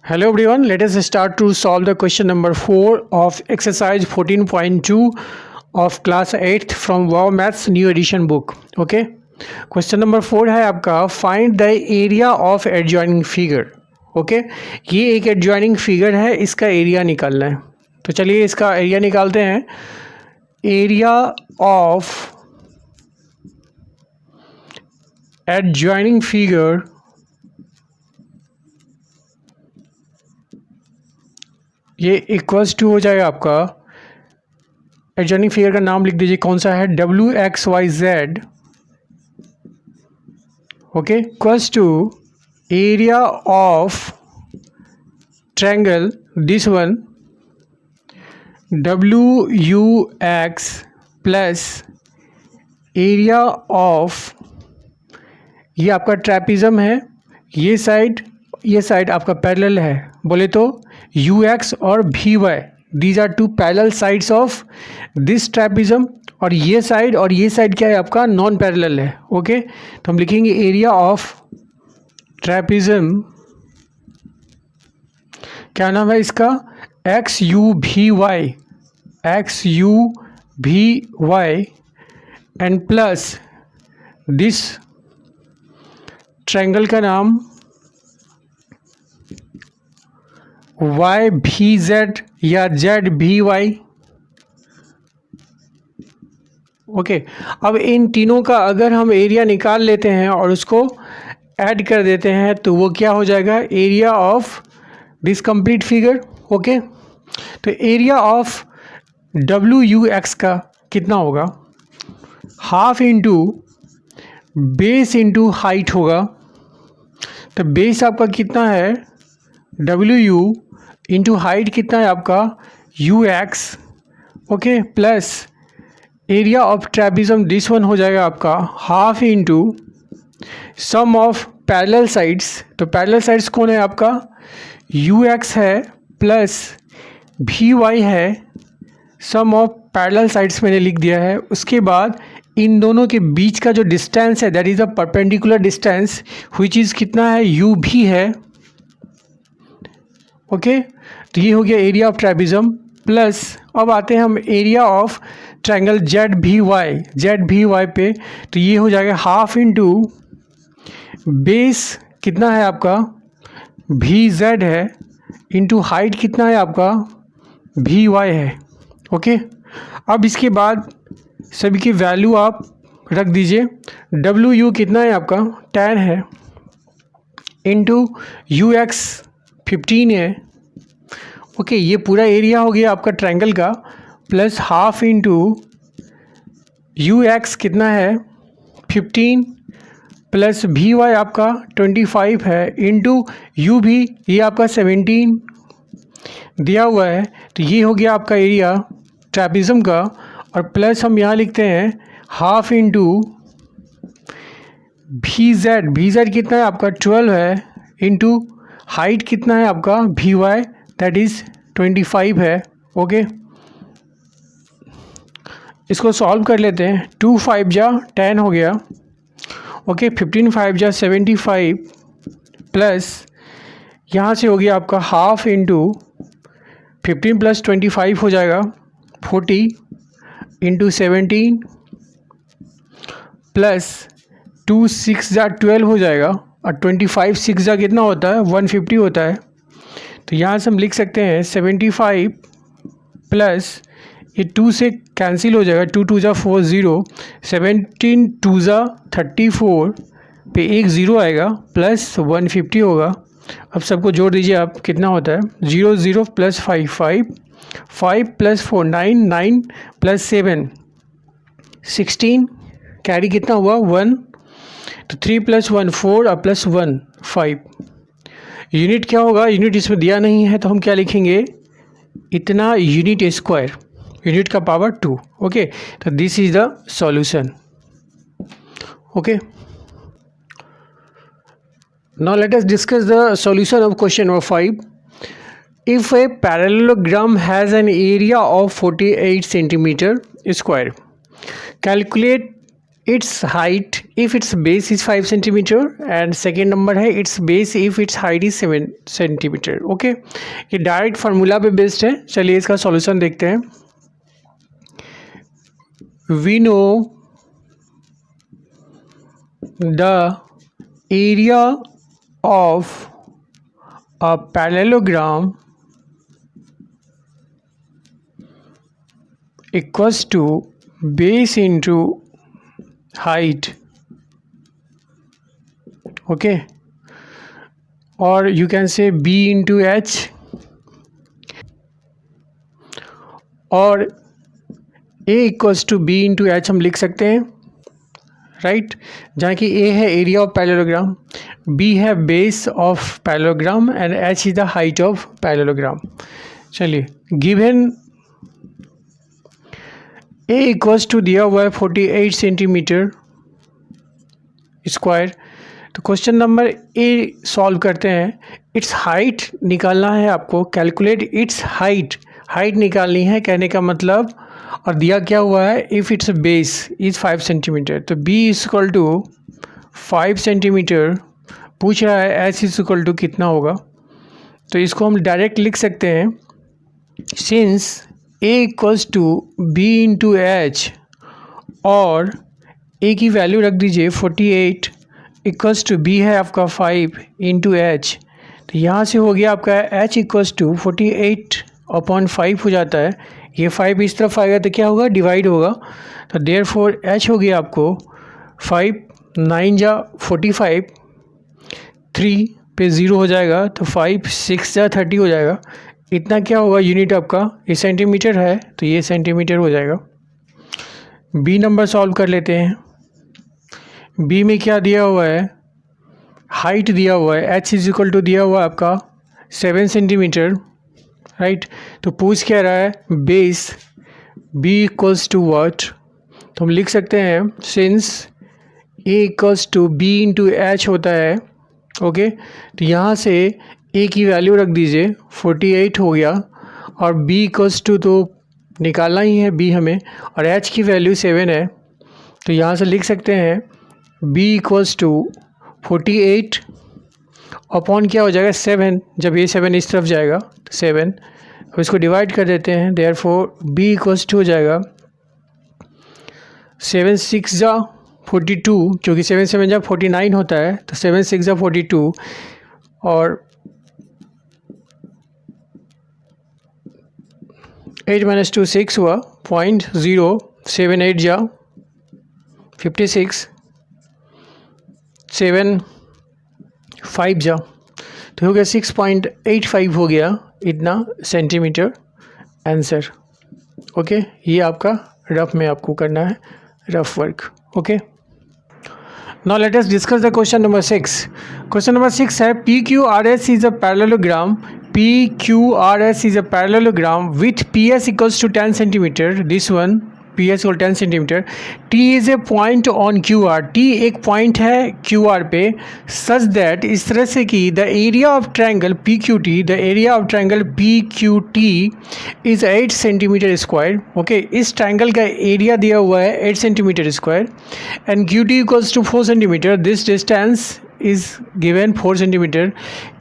Hello everyone, let us start to solve the question number 4 of exercise 14.2 of class 8th from Wow Maths new edition book. Okay, question number 4 है आपका find the area of adjoining figure. Okay, ये एक adjoining figure है, इसका area निकालना है. तो चलिए इसका एरिया निकालते हैं. एरिया ऑफ adjoining figure ये इक्वल्स टू हो जाएगा आपका, एडजॉइनिंग फिगर का नाम लिख दीजिए कौन सा है, WXYZ. Okay, equals to area of triangle this one WUX plus area of, ये आपका ट्रैपिज्म है, ये साइड आपका पैरेलल है, बोले तो UX और VY, these are two parallel sides of this trapezium. और ये साइड क्या है आपका, नॉन पैरेलल है. ओके, तो हम लिखेंगे एरिया ऑफ ट्रैपिज्म, क्या नाम है इसका, XUVY and plus this triangle का नाम YVZ या ZVY. ओके, अब इन तीनों का अगर हम एरिया निकाल लेते हैं और उसको ऐड कर देते हैं तो वो क्या हो जाएगा, area of this complete figure. Okay, तो एरिया ऑफ WUX का कितना होगा, half into base into height होगा. तो बेस आपका कितना है WU इंटू हाइट कितना है आपका UX. Okay, plus area of trapezium this one हो जाएगा आपका half into sum of parallel sides. तो पैरेलल साइड्स कौन है आपका, UX है प्लस VY है, सम ऑफ पैरेलल साइड्स मैंने लिख दिया है. उसके बाद इन दोनों के बीच का जो डिस्टेंस है that is a perpendicular distance which is कितना है, UV है. ओके, तो ये हो गया एरिया ऑफ ट्रैपिज्म. प्लस अब आते हैं हम एरिया ऑफ ट्रायंगल ZVY पे. तो ये हो जाएगा हाफ इंटू बेस कितना है आपका VZ है इंटू हाइट कितना है आपका VY है. ओके, अब इसके बाद सभी की वैल्यू आप रख दीजिए. WU कितना है आपका 10 है इंटू UX 15 है. ओके, ये पूरा एरिया हो गया आपका ट्रायंगल का, प्लस हाफ इंटू UX कितना है 15 प्लस VY आपका 25 है इंटू UV ये आपका 17 दिया हुआ है. तो ये हो गया आपका एरिया ट्रैपिज्म का. और प्लस हम यहाँ लिखते हैं हाफ इंटू VZ कितना है आपका 12 है इंटू हाइट कितना है आपका VY दैट इज़ 25 है. ओके, इसको सॉल्व कर लेते हैं. 2 5 जा 10 हो गया. ओके, 15 5 जा 75 प्लस यहाँ से हो गया आपका हाफ इंटू 15 प्लस 25 हो जाएगा 40 इंटू 17 प्लस 2 6 जा 12 हो जाएगा. और 25 6 जा कितना होता है 150 होता है. तो यहाँ से हम लिख सकते हैं 75 प्लस ये 2 से कैंसिल हो जाएगा, 2 2 जा 4 0, 17 2 जा 34 पे एक ज़ीरो आएगा प्लस 150 होगा. अब सबको जोड़ दीजिए आप, कितना होता है 0 0 प्लस 5 5 प्लस 4 9 9 प्लस 7 16 कैरी कितना हुआ 1. तो 3 प्लस 1 4 और प्लस 1 5. यूनिट क्या होगा, यूनिट इसमें दिया नहीं है तो हम क्या लिखेंगे, इतना यूनिट स्क्वायर, यूनिट का पावर 2. ओके, तो this is the solution. Okay, now let us discuss the solution of question number 5. If a parallelogram has an area of 48 centimetre square, calculate its height if it's base is 5 centimetre and second number है its base if its height is 7 centimetre. Okay, ये direct formula पे based है। चलिए इसका solution देखते हैं। We know the area of a parallelogram equals to base into height, okay, or you can say b into h, और a equals to b into h हम लिख सकते हैं, राइट जहाँ कि a है एरिया ऑफ पैरेललोग्राम, b है base of parallelogram and h is the height of parallelogram. चलिए गिवन a इक्वल्स टू दिया हुआ है 48 सेंटीमीटर स्क्वायर। तो क्वेश्चन नंबर ए सॉल्व करते हैं। इट्स हाइट निकालना है आपको, कैलकुलेट इट्स हाइट निकालनी है कहने का मतलब, और दिया क्या हुआ है if it's base is 5 centimetre, तो b is equal to 5 centimetre पूछ रहा है, h इज इक्वल टू कितना होगा। तो इसको हम डायरेक्ट लिख सकते हैं, since a equals to b into h, और a की वैल्यू रख दीजिए 48 इक्वल्स टू b है आपका 5 इंटू एच। तो यहाँ से हो गया आपका h इक्वल्स टू 48/5 हो जाता है। ये 5 इस तरफ आएगा तो क्या होगा, डिवाइड होगा। तो देयरफॉर h हो गया आपको 5 9 जा 45, 3 पे 0 हो जाएगा, तो 5 6 जा 30 हो जाएगा। इतना क्या होगा यूनिट आपका, ये सेंटीमीटर है तो ये सेंटीमीटर हो जाएगा। बी नंबर सॉल्व कर लेते हैं। बी में क्या दिया हुआ है, हाइट दिया हुआ है, h इज इक्वल टू दिया हुआ है आपका 7 सेंटीमीटर, राइट। तो पूछ क्या रहा है, base b equals to what, तो हम लिख सकते हैं since a equals to b into h होता है, ओके। तो यहाँ से a की वैल्यू रख दीजिए 48 हो गया, और b इक्वल्स टू तो निकालना ही है b हमें, और h की वैल्यू 7 है। तो यहाँ से लिख सकते हैं b इक्वल्स टू 48 अपॉन क्या हो जाएगा 7, जब ये 7 इस तरफ जाएगा तो 7, अब इसको डिवाइड कर देते हैं, देयरफॉर b इक्वल्स टू हो जाएगा 7 6 जा 42, क्योंकि 7 7 जा 49 होता है, तो 7 6 जा 42, और 8 - 2 6 हुआ 0.078 जा 56, 7 5 जा, तो हो गया 6.85 हो गया इतना सेंटीमीटर आंसर। ओके, ये आपका रफ में आपको करना है, rough work. Okay, now let us discuss the question number 6। Question number 6 है PQRS is a parallelogram. PQRS is a parallelogram with PS equals to 10 centimeter. This one PS equal 10 centimetre. T is a point on QR. T एक point है QR पे, such that इस तरह से कि the area of triangle PQT, the area of triangle PQT is 8 centimetre square. Okay, इस triangle का area दिया हुआ है 8 centimetre square, and QT equals to 4 centimetre. This distance is given 4 centimetre.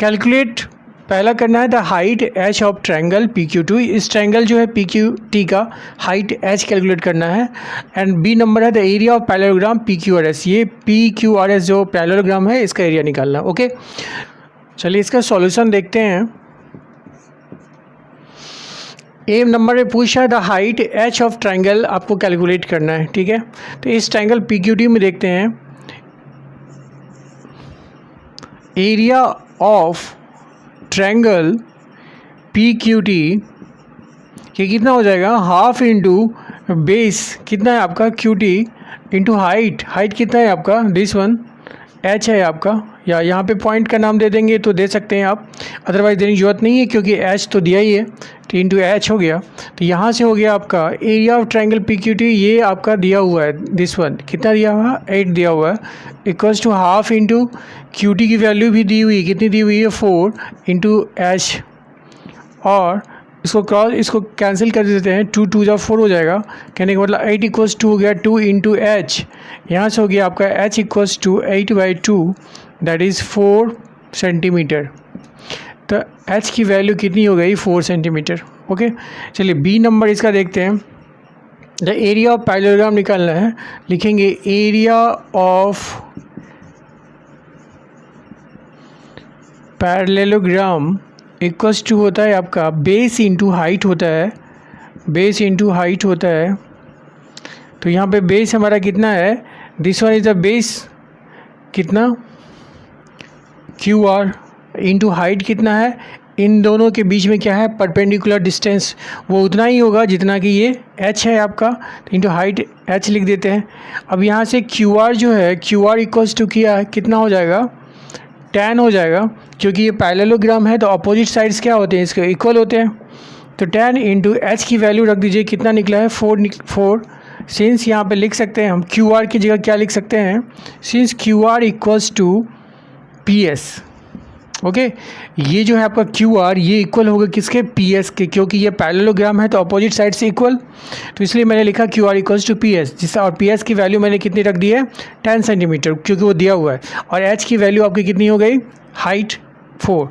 Calculate, पहला करना है the height h of triangle PQ2। इस triangle जो है PQT का हाइट h कैलकुलेट करना है, एंड बी नंबर है the area of parallelogram PQRS। ये PQRS जो पैरेललोग्राम है इसका एरिया निकालना है। ओके, चलिए इसका सॉल्यूशन देखते हैं। ए नंबर में पूछा है the height h of triangle आपको कैलकुलेट करना है, ठीक है। तो इस ट्रायंगल PQT में देखते हैं एरिया ऑफ ट्रायंगल PQT ये कितना हो जाएगा, हाफ इंटू बेस कितना है आपका QT इंटू हाइट कितना है आपका, दिस वन h है आपका, या यहाँ पे पॉइंट का नाम दे देंगे तो दे सकते हैं आप, अदरवाइज देने की जरूरत नहीं है क्योंकि h तो दिया ही है, तो इंटू h हो गया। तो यहाँ से हो गया आपका एरिया ऑफ ट्रायंगल PQT, ये आपका दिया हुआ है, दिस वन कितना दिया हुआ है 8 दिया हुआ है, equals to half into QT की वैल्यू भी दी हुई, कितनी दी हुई है 4 इंटू h, और इसको कैंसिल कर देते हैं, 2 2 जा 4 हो जाएगा। कहने का मतलब 8 इक्वल्स टू हो गया 2 इंटू एच, यहाँ से हो गया आपका h equals to 8/2 that is 4 centimetre. तो h की वैल्यू कितनी हो गई 4 सेंटीमीटर। ओके, चलिए बी नंबर इसका देखते हैं। द एरिया ऑफ पैरेललोग्राम निकालना है, लिखेंगे area of parallelogram equals to होता है आपका बेस इंटू हाइट होता है, बेस इंटू हाइट होता है। तो यहाँ पे बेस हमारा कितना है, this one is the base कितना QR इंटू हाइट कितना है, इन दोनों के बीच में क्या है परपेंडिकुलर डिस्टेंस, वो उतना ही होगा जितना कि ये h है आपका, तो इंटू हाइट h लिख देते हैं। अब यहाँ से QR जो है QR इक्वल्स टू किया कितना हो जाएगा tan हो जाएगा, क्योंकि ये पैरेललोग्राम है तो अपोजिट साइड्स क्या होते हैं इसके इक्वल होते हैं। तो tan इंटू h की वैल्यू रख दीजिए, कितना निकला है 4। सिंस यहाँ पे लिख सकते हैं हम QR की जगह क्या लिख सकते हैं, since QR equals to PS। Okay, ये जो है आपका QR ये इक्वल होगा किसके PS के, क्योंकि ये पैरेललोग्राम है तो अपोजिट साइड से इक्वल, तो इसलिए मैंने लिखा QR इक्वल्स टू PS, जिससे और PS की वैल्यू मैंने कितनी रख दी है 10 सेंटीमीटर, क्योंकि वो दिया हुआ है। और h की वैल्यू आपकी कितनी हो गई हाइट 4,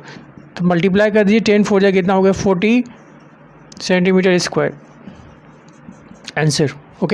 तो मल्टीप्लाई कर दीजिए 10 4 जा कितना हो गया 40 सेंटीमीटर स्क्वायर। आंसर।